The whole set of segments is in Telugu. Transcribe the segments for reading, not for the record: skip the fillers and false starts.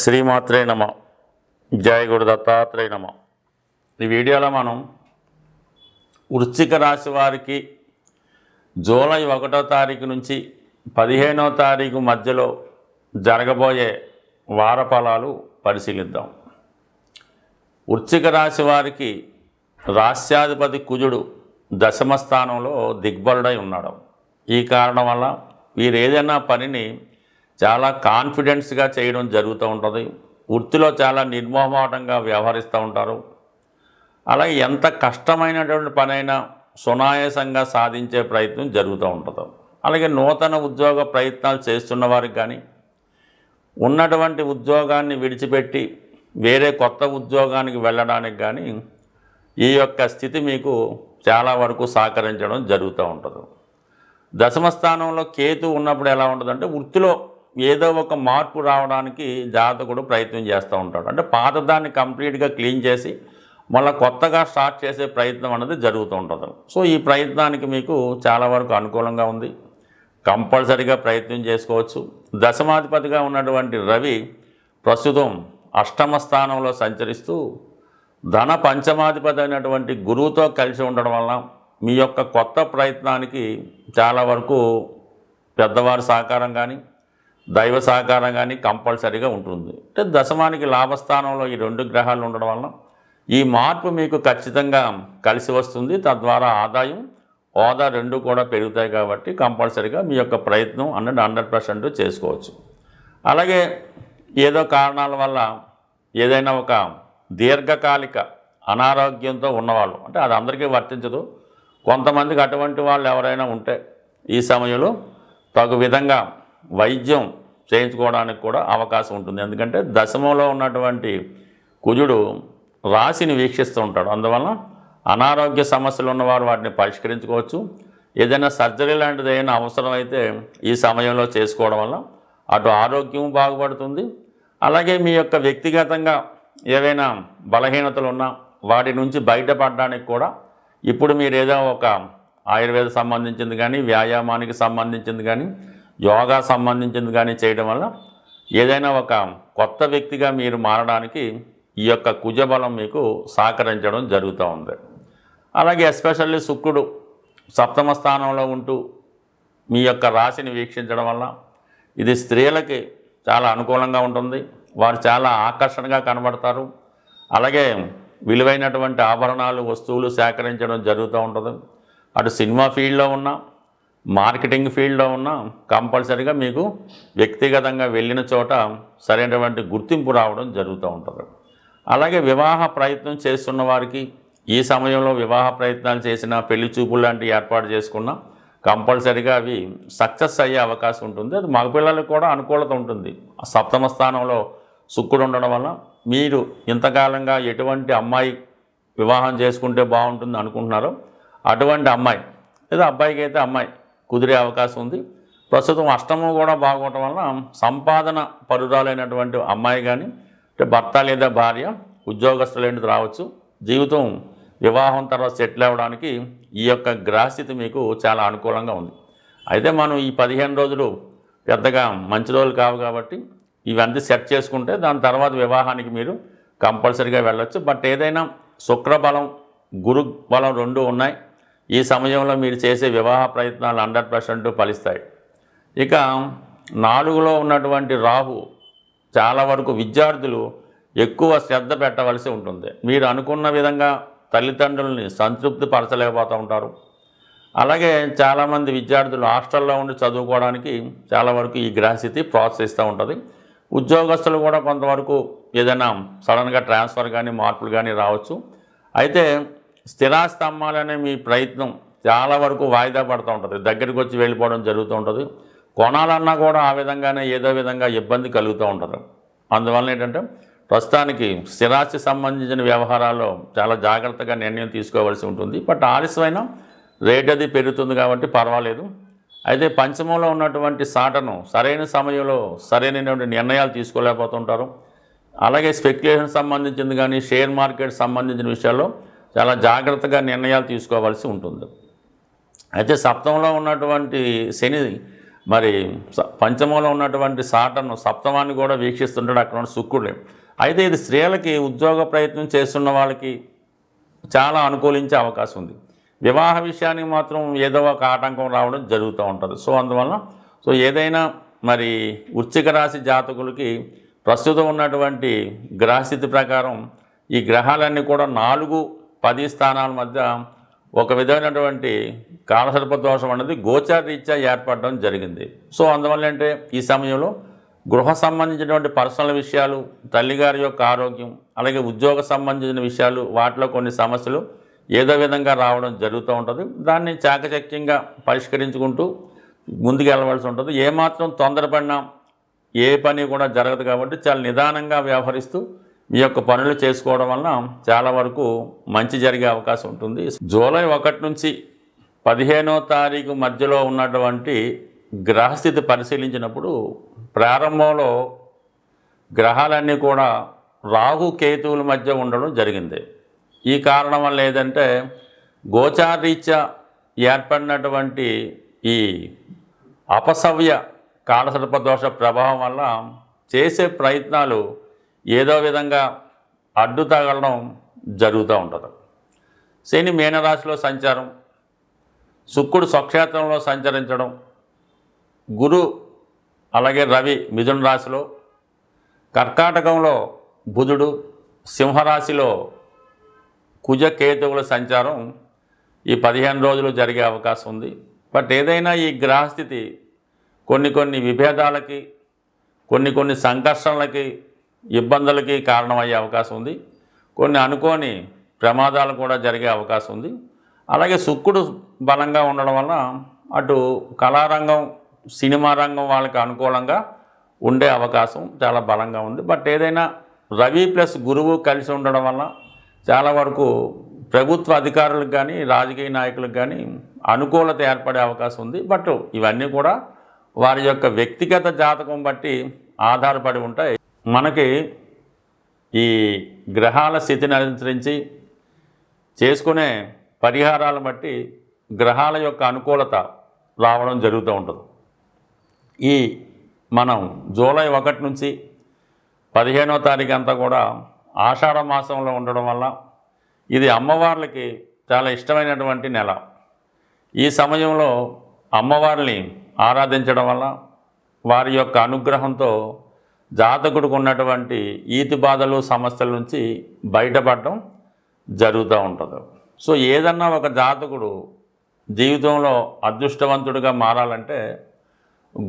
శ్రీమాత్రే నమ. జయ గురు దత్తాత్రేయ నమ. ఈ వీడియోలో మనం వృశ్చిక రాశి వారికి జూలై 1వ తారీఖు నుంచి 15వ తారీఖు మధ్యలో జరగబోయే వార ఫలాలు పరిశీలిద్దాం. వృశ్చిక రాశి వారికి రాశ్యాధిపతి కుజుడు దశమ స్థానంలో దిగ్బలుడై ఉన్నాడు. ఈ కారణం వల్ల వీరు ఏదైనా పనిని చాలా కాన్ఫిడెన్స్గా చేయడం జరుగుతూ ఉంటుంది. వృత్తిలో చాలా నిర్మోహమాటంగా వ్యవహరిస్తూ ఉంటారు. అలాగే ఎంత కష్టమైనటువంటి పనైనా సునాయాసంగా సాధించే ప్రయత్నం జరుగుతూ ఉంటుంది. అలాగే నూతన ఉద్యోగ ప్రయత్నాలు చేస్తున్న వారికి కానీ, ఉన్నటువంటి ఉద్యోగాన్ని విడిచిపెట్టి వేరే కొత్త ఉద్యోగానికి వెళ్ళడానికి కానీ ఈ యొక్క స్థితి మీకు చాలా వరకు సహకరించడం జరుగుతూ ఉంటుంది. దశమ స్థానంలో కేతు ఉన్నప్పుడు ఎలా ఉంటుందంటే వృత్తిలో ఏదో ఒక మార్పు రావడానికి జాతకుడు ప్రయత్నం చేస్తూ ఉంటాడు. అంటే పాతదాన్ని కంప్లీట్గా క్లీన్ చేసి మళ్ళీ కొత్తగా స్టార్ట్ చేసే ప్రయత్నం అనేది జరుగుతూ ఉంటుంది. సో ఈ ప్రయత్నానికి మీకు చాలా వరకు అనుకూలంగా ఉంది. కంపల్సరీగా ప్రయత్నం చేసుకోవచ్చు. దశమాధిపతిగా ఉన్నటువంటి రవి ప్రస్తుతం అష్టమ స్థానంలో సంచరిస్తూ ధన పంచమాధిపతి అయినటువంటి గురువుతో కలిసి ఉండడం వల్ల మీ యొక్క కొత్త ప్రయత్నానికి చాలా వరకు పెద్దవారి సహకారం కానీ దైవ సహకారం కానీ కంపల్సరీగా ఉంటుంది. అంటే దశమానికి లాభస్థానంలో ఈ రెండు గ్రహాలు ఉండడం వలన ఈ మార్పు మీకు ఖచ్చితంగా కలిసి వస్తుంది. తద్వారా ఆదాయం హోదా రెండు కూడా పెరుగుతాయి. కాబట్టి కంపల్సరీగా మీ యొక్క ప్రయత్నం 100% చేసుకోవచ్చు. అలాగే ఏదో కారణాల వల్ల ఏదైనా ఒక దీర్ఘకాలిక అనారోగ్యంతో ఉన్నవాళ్ళు, అంటే అది అందరికీ వర్తించదు, కొంతమందికి అటువంటి వాళ్ళు ఎవరైనా ఉంటే ఈ సమయంలో తగు విధంగా వైద్యం చేయించుకోవడానికి కూడా అవకాశం ఉంటుంది. ఎందుకంటే దశమంలో ఉన్నటువంటి కుజుడు రాశిని వీక్షిస్తూ ఉంటాడు. అందువల్ల అనారోగ్య సమస్యలు ఉన్నవారు వాటిని పరిష్కరించుకోవచ్చు. ఏదైనా సర్జరీ లాంటిది ఏదైనా అవసరమైతే ఈ సమయంలో చేసుకోవడం వల్ల అటు ఆరోగ్యం బాగుపడుతుంది. అలాగే మీ యొక్క వ్యక్తిగతంగా ఏవైనా బలహీనతలు ఉన్నా వాటి నుంచి బయటపడడానికి కూడా ఇప్పుడు మీరు ఏదో ఒక ఆయుర్వేద సంబంధించింది కానీ, వ్యాయామానికి సంబంధించింది కానీ, యోగా సంబంధించింది కానీ చేయడం వల్ల ఏదైనా ఒక కొత్త వ్యక్తిగా మీరు మారడానికి ఈ యొక్క కుజబలం మీకు సహకరించడం జరుగుతూ ఉంది. అలాగే ఎస్పెషల్లీ శుక్రుడు సప్తమ స్థానంలో ఉంటూ మీ యొక్క రాశిని వీక్షించడం వల్ల ఇది స్త్రీలకి చాలా అనుకూలంగా ఉంటుంది. వారు చాలా ఆకర్షణగా కనబడతారు. అలాగే విలువైనటువంటి ఆభరణాలు, వస్తువులు సేకరించడం జరుగుతూ ఉంటుంది. అటు సినిమా ఫీల్డ్లో ఉన్న, మార్కెటింగ్ ఫీల్డ్లో ఉన్న కంపల్సరీగా మీకు వ్యక్తిగతంగా వెళ్ళిన చోట సరైనటువంటి గుర్తింపు రావడం జరుగుతూ ఉంటుంది. అలాగే వివాహ ప్రయత్నం చేస్తున్న వారికి ఈ సమయంలో వివాహ ప్రయత్నాలు చేసిన, పెళ్లి చూపులు లాంటివి ఏర్పాటు చేసుకున్న కంపల్సరీగా అవి సక్సెస్ అయ్యే అవకాశం ఉంటుంది. అది మగపిల్లలకు కూడా అనుకూలత ఉంటుంది. సప్తమ స్థానంలో శుక్రుడు ఉండడం వల్ల మీరు ఇంతకాలంగా ఎటువంటి అమ్మాయి వివాహం చేసుకుంటే బాగుంటుంది అనుకుంటున్నారో అటువంటి అమ్మాయి, లేదా అబ్బాయికి అయితే అమ్మాయి కుదిరే అవకాశం ఉంది. ప్రస్తుతం అష్టమం కూడా బాగోవటం వల్ల సంపాదన పరురాలైనటువంటి అమ్మాయి కానీ, అంటే భర్త లేదా భార్య ఉద్యోగస్తులేంటిది రావచ్చు. జీవితం వివాహం తర్వాత సెటిల్ అవ్వడానికి ఈ యొక్క గ్రహస్థితి మీకు చాలా అనుకూలంగా ఉంది. అయితే మనం ఈ 15 రోజులు పెద్దగా మంచి రోజులు కావు కాబట్టి ఇవన్నీ సెట్ చేసుకుంటే దాని తర్వాత వివాహానికి మీరు కంపల్సరీగా వెళ్ళొచ్చు. బట్ ఏదైనా శుక్రబలం, గురు బలం రెండు ఉన్నాయి. ఈ సమయంలో మీరు చేసే వివాహ ప్రయత్నాలు 100% ఫలిస్తాయి. ఇక 4లో ఉన్నటువంటి రాహు చాలా వరకు విద్యార్థులు ఎక్కువ శ్రద్ధ పెట్టవలసి ఉంటుంది. మీరు అనుకున్న విధంగా తల్లిదండ్రులని సంతృప్తి పరచలేకపోతూ ఉంటారు. అలాగే చాలామంది విద్యార్థులు హాస్టల్లో ఉండి చదువుకోవడానికి చాలా వరకు ఈ గ్రహస్థితి ప్రోత్సహిస్తూ ఉంటుంది. ఉద్యోగస్తులు కూడా కొంతవరకు ఏదైనా సడన్గా ట్రాన్స్ఫర్ కానీ, మార్పులు కానీ రావచ్చు. అయితే స్థిరాస్తి అమ్మాలనే మీ ప్రయత్నం చాలా వరకు వాయిదా పడుతూ ఉంటుంది. దగ్గరికి వచ్చి వెళ్ళిపోవడం జరుగుతూ ఉంటుంది. కొనాలన్నా కూడా ఆ విధంగానే ఏదో విధంగా ఇబ్బంది కలుగుతూ ఉంటుంది. అందువల్ల ఏంటంటే ప్రస్తుతానికి స్థిరాస్తి సంబంధించిన వ్యవహారాల్లో చాలా జాగ్రత్తగా నిర్ణయం తీసుకోవాల్సి ఉంటుంది. బట్ ఆలస్యమైన రేట్ అది పెరుగుతుంది కాబట్టి పర్వాలేదు. అయితే పంచమంలో ఉన్నటువంటి సాటను సరైన సమయంలో సరైనటువంటి నిర్ణయాలు తీసుకోలేకపోతుంటారు. అలాగే స్పెక్యులేషన్ సంబంధించింది కానీ, షేర్ మార్కెట్ సంబంధించిన విషయాల్లో చాలా జాగ్రత్తగా నిర్ణయాలు తీసుకోవాల్సి ఉంటుంది. అయితే సప్తంలో ఉన్నటువంటి శని మరి పంచమంలో ఉన్నటువంటి సాటర్ను సప్తమాన్ని కూడా వీక్షిస్తుంటాడు అక్కడ ఉన్న శుక్రుడే. అయితే ఇది స్త్రీలకి ఉద్యోగ ప్రయత్నం చేస్తున్న వాళ్ళకి చాలా అనుకూలించే అవకాశం ఉంది. వివాహ విషయానికి మాత్రం ఏదో ఒక ఆటంకం రావడం జరుగుతూ ఉంటుంది. సో అందువలన ఏదైనా మరి వృశ్చిక రాశి జాతకులకి ప్రస్తుతం ఉన్నటువంటి గ్రహస్థితి ప్రకారం ఈ గ్రహాలన్నీ కూడా 4-10 స్థానాల మధ్య ఒక విధమైనటువంటి కాలసర్ప దోషం అనేది గోచార రీత్యా ఏర్పడడం జరిగింది. సో అందువల్ల అంటే ఈ సమయంలో గృహ సంబంధించినటువంటి పర్సనల్ విషయాలు, తల్లిగారి యొక్క ఆరోగ్యం, అలాగే ఉద్యోగ సంబంధించిన విషయాలు, వాటిలో కొన్ని సమస్యలు ఏదో విధంగా రావడం జరుగుతూ ఉంటుంది. దాన్ని చాకచక్యంగా పరిష్కరించుకుంటూ ముందుకు వెళ్ళవలసి ఉంటుంది. ఏమాత్రం తొందరపడినా ఏ పని కూడా జరగదు కాబట్టి చాలా నిదానంగా వ్యవహరిస్తూ మీ యొక్క పనులు చేసుకోవడం వలన చాలా వరకు మంచి జరిగే అవకాశం ఉంటుంది. జూలై 1 నుంచి 15వ తారీఖు మధ్యలో ఉన్నటువంటి గ్రహస్థితి పరిశీలించినప్పుడు ప్రారంభంలో గ్రహాలన్నీ కూడా రాహు కేతువుల మధ్య ఉండడం జరిగింది. ఈ కారణం వల్ల ఏదంటే గోచారరీత్యా ఏర్పడినటువంటి ఈ అపసవ్య కాలసర్పదోష ప్రభావం వల్ల చేసే ప్రయత్నాలు ఏదో విధంగా అడ్డు తగలడం జరుగుతూ ఉంటుంది. శని మీనరాశిలో సంచారం, శుక్రుడు స్వక్షేత్రంలో సంచరించడం, గురు అలాగే రవి మిథున రాశిలో, కర్కాటకంలో బుధుడు, సింహరాశిలో కుజకేతువుల సంచారం ఈ 15 రోజులు జరిగే అవకాశం ఉంది. బట్ ఏదైనా ఈ గ్రహస్థితి కొన్ని విభేదాలకి, కొన్ని సంఘర్షణలకి, ఇబ్బందులకి కారణమయ్యే అవకాశం ఉంది. కొన్ని అనుకోని ప్రమాదాలు కూడా జరిగే అవకాశం ఉంది. అలాగే శుక్రుడు బలంగా ఉండడం వలన అటు కళారంగం, సినిమా రంగం వాళ్ళకి అనుకూలంగా ఉండే అవకాశం చాలా బలంగా ఉంది. బట్ ఏదైనా రవి ప్లస్ గురువు కలిసి ఉండడం వలన చాలా వరకు ప్రభుత్వ అధికారులకు కానీ, రాజకీయ నాయకులకు కానీ అనుకూలత ఏర్పడే అవకాశం ఉంది. బట్ ఇవన్నీ కూడా వారి యొక్క వ్యక్తిగత జాతకం బట్టి ఆధారపడి ఉంటాయి. మనకి ఈ గ్రహాల స్థితిని అనుసరించి చేసుకునే పరిహారాలను బట్టి గ్రహాల యొక్క అనుకూలత రావడం జరుగుతూ ఉంటుంది. ఈ మనం జూలై 1 నుంచి 15వ తారీఖు అంతా కూడా ఆషాఢ మాసంలో ఉండడం వల్ల ఇది అమ్మవార్లకి చాలా ఇష్టమైనటువంటి నెల. ఈ సమయంలో అమ్మవారిని ఆరాధించడం వల్ల వారి యొక్క అనుగ్రహంతో జాతకుడికి ఉన్నటువంటి ఈతి బాధలు, సమస్యల నుంచి బయటపడడం జరుగుతూ ఉంటుంది. సో ఏదన్నా ఒక జాతకుడు జీవితంలో అదృష్టవంతుడిగా మారాలంటే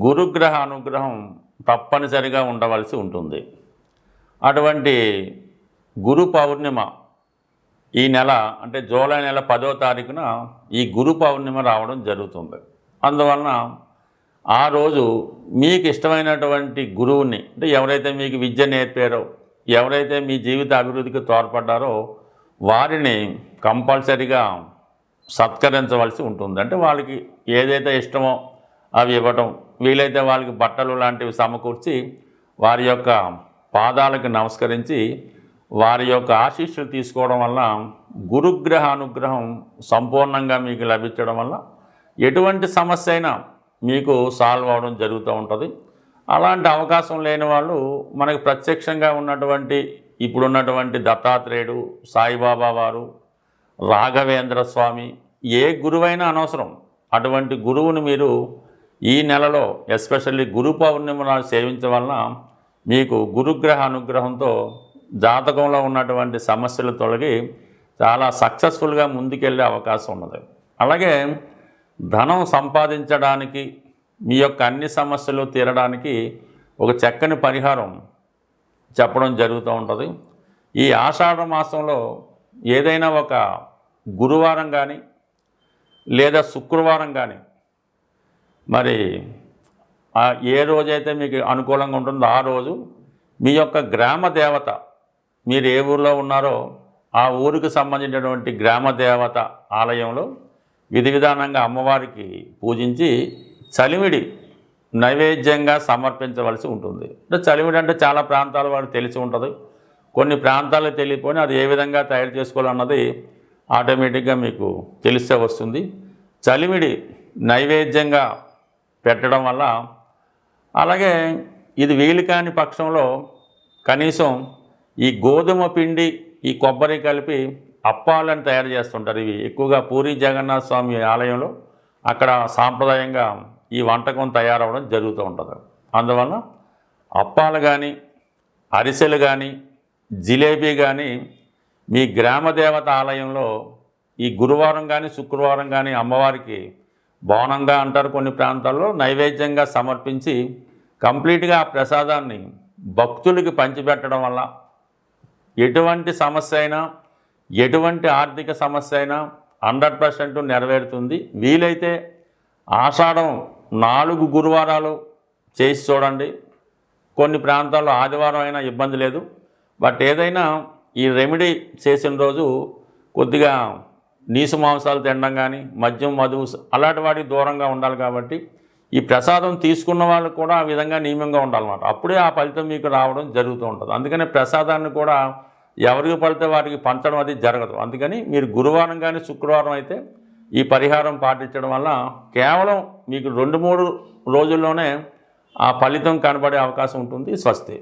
గురుగ్రహ అనుగ్రహం తప్పనిసరిగా ఉండవలసి ఉంటుంది. అటువంటి గురు పౌర్ణిమ ఈ నెల అంటే జూలై నెల 10వ తారీఖున ఈ గురు పౌర్ణిమ రావడం జరుగుతుంది. అందువలన ఆ రోజు మీకు ఇష్టమైనటువంటి గురువుని, అంటే ఎవరైతే మీకు విద్య నేర్పారో, ఎవరైతే మీ జీవిత అభివృద్ధికి తోడ్పడ్డారో వారిని కంపల్సరీగా సత్కరించవలసి ఉంటుంది. అంటే వాళ్ళకి ఏదైతే ఇష్టమో అవి ఇవ్వటం, వీలైతే వాళ్ళకి బట్టలు లాంటివి సమకూర్చి వారి యొక్క పాదాలకు నమస్కరించి వారి యొక్క ఆశీస్సులు తీసుకోవడం వల్ల గురుగ్రహ అనుగ్రహం సంపూర్ణంగా మీకు లభించడం వల్ల ఎటువంటి సమస్య అయినా మీకు సాల్వ్ అవ్వడం జరుగుతూ ఉంటుంది. అలాంటి అవకాశం లేని వాళ్ళు మనకు ప్రత్యక్షంగా ఉన్నటువంటి ఇప్పుడున్నటువంటి దత్తాత్రేయుడు, సాయిబాబా వారు, రాఘవేంద్ర స్వామి, ఏ గురువైనా అనవసరం. అటువంటి గురువుని మీరు ఈ నెలలో ఎస్పెషల్లీ గురు పౌర్ణిమ నాడు సేవించడం వలన మీకు గురుగ్రహ అనుగ్రహంతో జాతకంలో ఉన్నటువంటి సమస్యలు తొలగి చాలా సక్సెస్ఫుల్గా ముందుకెళ్ళే అవకాశం ఉన్నది. అలాగే ధనం సంపాదించడానికి, మీ యొక్క అన్ని సమస్యలు తీరడానికి ఒక చక్కని పరిహారం చెప్పడం జరుగుతూ ఉంటుంది. ఈ ఆషాఢ మాసంలో ఏదైనా ఒక గురువారం కానీ లేదా శుక్రవారం కానీ, మరి ఏ రోజైతే మీకు అనుకూలంగా ఉంటుందో ఆ రోజు మీ యొక్క గ్రామ దేవత, మీరు ఏ ఊరిలో ఉన్నారో ఆ ఊరికి సంబంధించినటువంటి గ్రామ దేవత ఆలయంలో విధి విధానంగా అమ్మవారికి పూజించి చలిమిడి నైవేద్యంగా సమర్పించవలసి ఉంటుంది. అంటే చలిమిడి అంటే చాలా ప్రాంతాల వారికి తెలిసి ఉంటుంది, కొన్ని ప్రాంతాలకు తెలియపోయినా అది ఏ విధంగా తయారు చేసుకోవాలన్నది ఆటోమేటిక్గా మీకు తెలిసే వస్తుంది. చలిమిడి నైవేద్యంగా పెట్టడం వల్ల, అలాగే ఇది వీలు కాని పక్షంలో కనీసం ఈ గోధుమ పిండి ఈ కొబ్బరి కలిపి అప్పాలను తయారు చేస్తుంటారు. ఇవి ఎక్కువగా పూరి జగన్నాథ స్వామి ఆలయంలో అక్కడ సాంప్రదాయంగా ఈ వంటకం తయారవడం జరుగుతూ ఉంటుంది. అందువల్ల అప్పాలు కానీ, అరిసెలు కానీ, జిలేబీ కానీ మీ గ్రామదేవత ఆలయంలో ఈ గురువారం కానీ శుక్రవారం కానీ అమ్మవారికి బోనంగా అంటారు కొన్ని ప్రాంతాల్లో, నైవేద్యంగా సమర్పించి కంప్లీట్గా ఆ ప్రసాదాన్ని భక్తులకి పంచిపెట్టడం వల్ల ఎటువంటి సమస్య అయినా, ఎటువంటి ఆర్థిక సమస్య అయినా 100% నెరవేరుతుంది. వీలైతే ఆషాఢం 4 గురువారాలు చేసి చూడండి. కొన్ని ప్రాంతాల్లో ఆదివారం అయినా ఇబ్బంది లేదు. బట్ ఏదైనా ఈ రెమెడీ చేసిన రోజు కొద్దిగా నీసు మాంసాలు తినడం కానీ, మద్యం మధువు అలాంటి వాటికి దూరంగా ఉండాలి. కాబట్టి ఈ ప్రసాదం తీసుకున్న వాళ్ళు కూడా ఆ విధంగా నియమంగా ఉండాలన్నమాట. అప్పుడే ఆ ఫలితం మీకు రావడం జరుగుతూ ఉంటుంది. అందుకని ప్రసాదాన్ని కూడా ఎవరికి పడితే వారికి పంచడం అది జరగదు. అందుకని మీరు గురువారం కానీ శుక్రవారం అయితే ఈ పరిహారం పాటించడం వల్ల కేవలం మీకు 2-3 రోజుల్లోనే ఆ ఫలితం కనబడే అవకాశం ఉంటుంది. స్వస్తి.